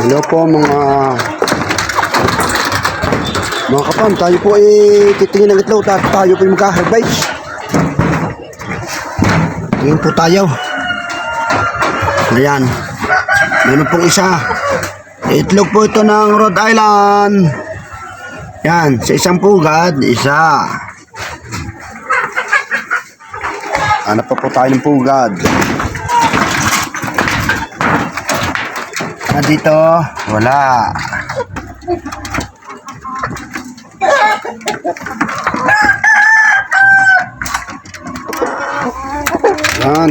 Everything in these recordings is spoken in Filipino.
Hello po mga kapam, tayo po ay titingin ng itlog at tayo po ay magka-harvest. Tingin po tayo. Ayan, meron pong isa. Itlog po ito ng Rhode Island. Yan, sa isang pugad, isa. Hanap pa po tayo ng pugad. Dito, wala.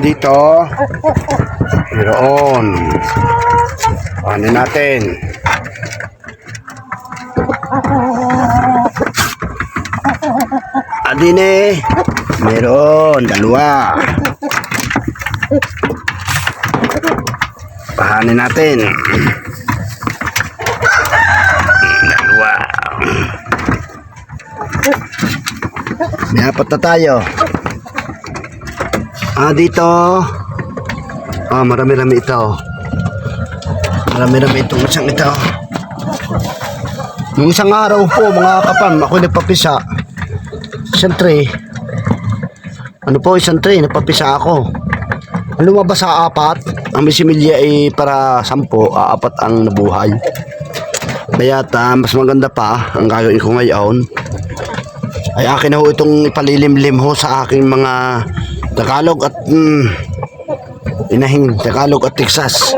Dito, meron. Ano natin? Adine, meron, dalawa. Pahanin natin. Dalawa. May apat na tayo. Dito. Marami-rami ito. Marami-rami itong isang ito. Nung isang araw po, mga kapam, ako nagpapisa. Isang tray. Isang tray, nagpapisa ako. Lumabas sa apat. Ang misimilya ay para 10, apat ang nabuhay. Kaya mas maganda pa ang gagawin ko ngayon ay akin na ho itong ipalilimlim ho sa aking mga Tagalog at inahing Tagalog at Texas.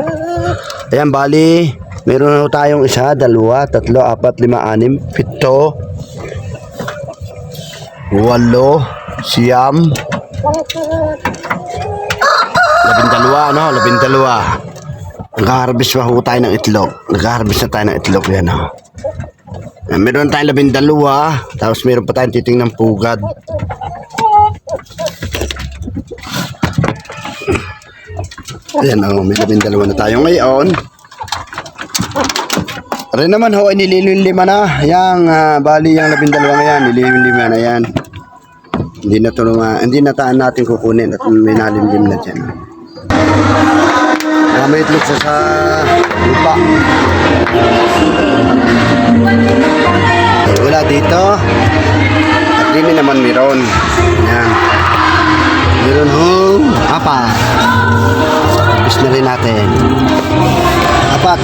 Ayan, bali meron ho tayong 1, 2, 3, 4, 5, 6, 7, 8, 9, 12. Nag-harvest pa ho tayo ng itlog. Nag-harvest na tayo ng itlog. Yan ho. Meron tayong 12. Tapos meron pa tayong titingnan pugad. Ayan o. May 12 na tayo ngayon. Rin naman ho. Nililima na. Yang bali yung 12 ngayon. Nililima na yan. Hindi na taan natin kukunin at may nalimlim na dyan. May itlog sa lupa. Wala dito. At dito naman meron. Yan. Meron ho. Apat. Tapos na rin natin. Apat.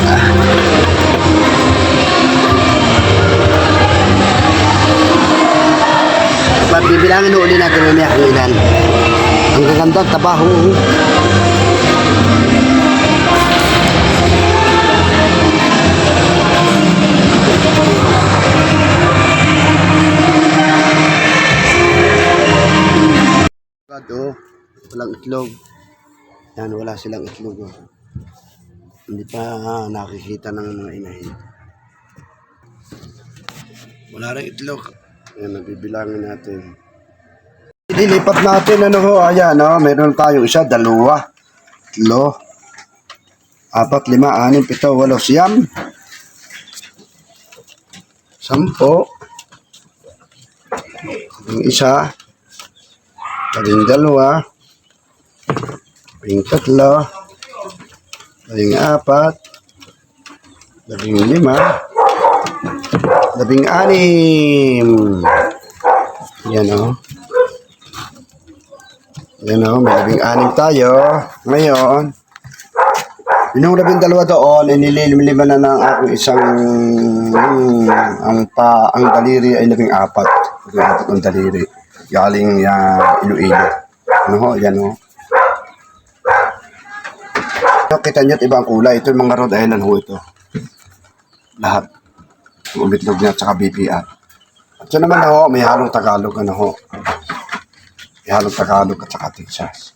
Apat. Bibilangin ulit natin mamaya kung ilan. Ang gaganda, tabaho. Walang itlog. Yan, wala silang itlog. Hindi pa nakikita ng mga inahin. Wala rin itlog. Yan, nabibilangin natin. Dilipat natin, ayan, meron tayong 1, 2, 3, 4, 5, 6, 7, 8, 9, 10, 10. Yung isa, 12, 13, 14, 15, 16. Yan o. Yan o, may 16 tayo. Ngayon, yung 12 doon, inililim-lima na ng aking isang ang daliri ay 14. 14 ang daliri. Galing Iloilo. Yan o. Kita nyo at ibang kulay. Ito yung mga Rhode Island ho ito. Lahat. Umitlog niya at saka BPR. At yun naman ho, may halong Tagalog. May halong Tagalog at saka Texas.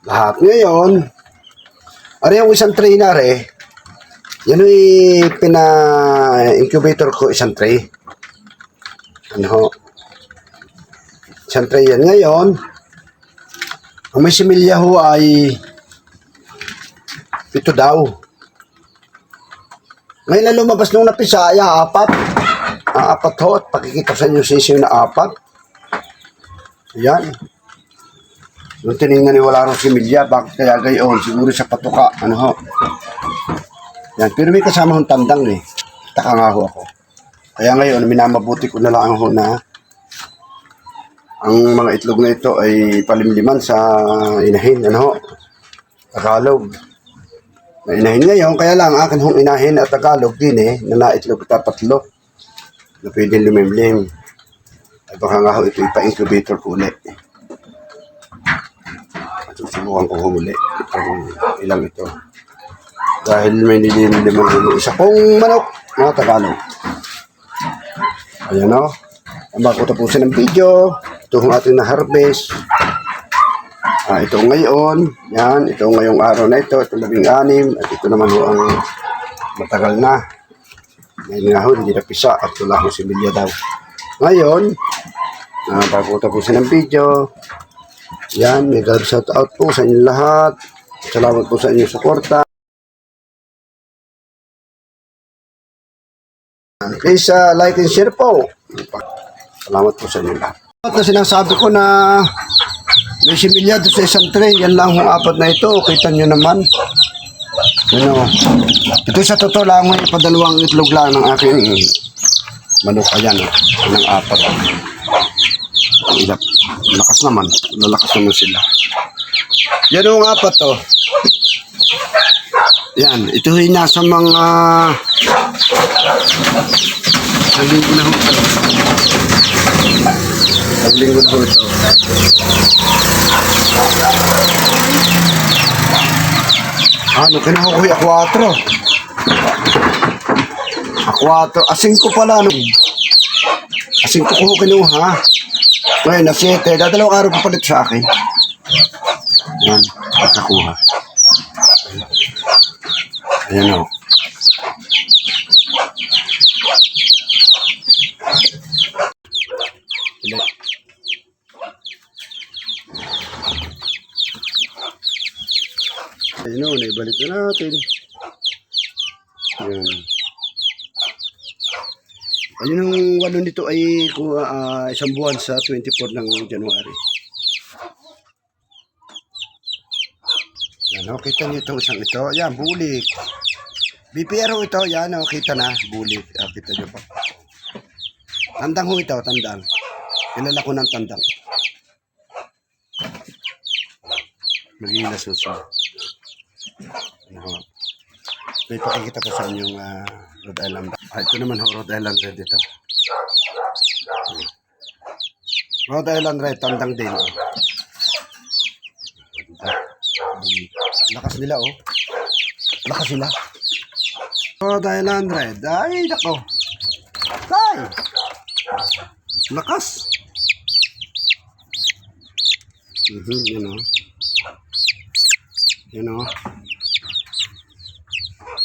Lahat. Ngayon, yung isang tray na yan yung pina-incubator ko isang tray. Isang tray yan. Ngayon, ang may similya ho ay 7 daw. Ngayon na lumabas nung napisa ay 4. 4 ho at pakikita sa inyo sisiyo na 4. Yan. Nung tinignan ni wala rin si Milya, bakit kaya gayon? Siguro sa patuka, ano ho. Yan, pero may kasama hong tandang eh. Taka nga ho ako. Kaya ngayon, minamabuti ko na lang ho na ang mga itlog na ito ay palimliman sa inahin, ano ho. Tagalog. May inahin ngayon, kaya lang akin hong inahin at Tagalog din eh, na naitlog at tatlo na pwedeng lumimlim. Ay baka nga ho ito ipa-incubator ko ulit. At susubukan ko humuli itong ilang ito. Dahil may nililimang huli isa kong manok, mga Tagalog. Ayan o. Ang bago tapusin ng video, ito ang ating na-harvest. Ito ngayon, yan, ito ngayong araw na ito 16, at ito naman ho ang matagal na. Ngayon nga ho, hindi napisa at wala akong similya daw. Ngayon, bago tapusin ng video, yan, mega shout out po sa inyo lahat. Salamat po sa inyong suporta. Please like and share po. Salamat po sa inyo lahat. At na sinasabi ko na may similya doon sa isang tray, yan lang yung apat na ito. Kita nyo naman. Ano, ito sa totoo lang, may padalawang itlog lang ng aking manok. Ayan, ng apat. Ang ilap. Lakas naman. Lalakas naman sila. Yan yung apat to. Yan, ito ay nasa mga isang linggo na ho. Isang linggo na ho ito. Ano, kinuha ko yung A4. A4. A5 pala. Ano? A5 ko kinuha. Ngayon, na 7. Dadalawang araw pa palit sa akin. Yan, pagkakuha. Ayan o. Ayan o, naibalik na natin. Ayan. Ayun ang walo nito ay isang buwan sa 24 ng January. Yan o, kita nyo itong isang ito. Ayan, bulik. BPR ho ito. Yan o, kita na. Bulik. Kita nyo pa. Tandang ho ito, tandang. Kilala ko ng tandang. Magilas ho siya. May pakikita ko sa inyong Rhode Island. Ito naman ho, Rhode Island Red ito. Rhode Island Red, tandang din. Lakas nila oh. Lakas sila. Rhode Island Red. Ay, nako. Ay! Lakas. Yun o. Yun o.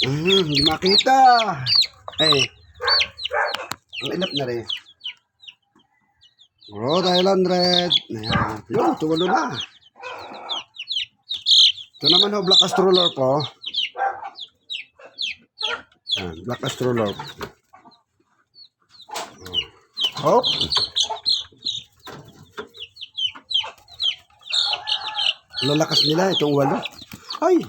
Hindi makita. Eh. Ang ilap na rin. Rhode Island Red. Ayan. Yun, tuwalo na. Ito naman ho, Black Astrolor po. Ayan, Black Astrolor. Oh. Lalakas nila itong walo. Ay,